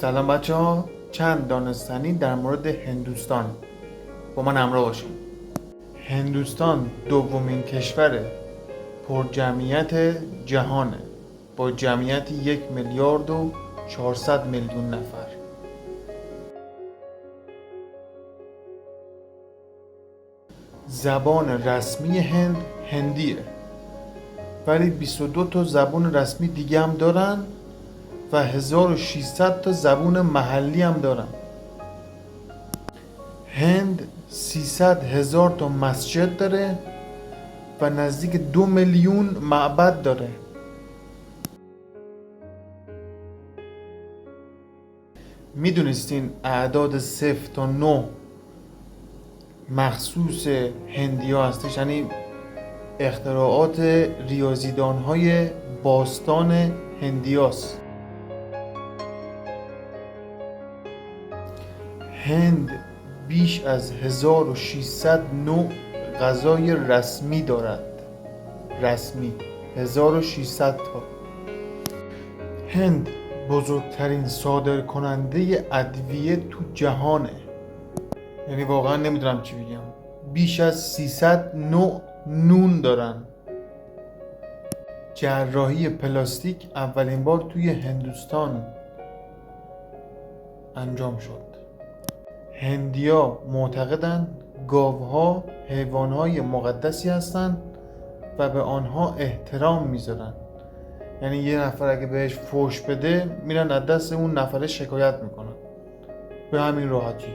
سلام بچه ها، چند دانستنی در مورد هندوستان با من همراه باشین. هندوستان دومین کشور پر جمعیت جهانه با جمعیت 1,400,000,000 نفر. زبان رسمی هند هندیه، ولی 22 تا زبان رسمی دیگه هم دارن و 1600 تا زبان محلی هم دارن. هند 300,000 تا مسجد داره و نزدیک 2,000,000 معبد داره. میدونستین اعداد 0 تا 9 مخصوص هندی ها هستش؟ یعنی اختراعات ریاضیدان های باستان هندی هاست. هند بیش از 1600 نوع غذای رسمی دارد. رسمی 1600 تا. هند بزرگترین صادر کننده ادویه تو جهانه. یعنی واقعا نمیدونم چی بگم. بیش از 300 نوع نون دارن. جراحی پلاستیک اولین بار توی هندوستان انجام شد. هندیا معتقدن گاوها حیوانهای مقدسی هستن و به آنها احترام میذارن. یعنی یه نفر اگه بهش فحش بده میرن از دست اون نفره شکایت میکنن. به همین راحتی.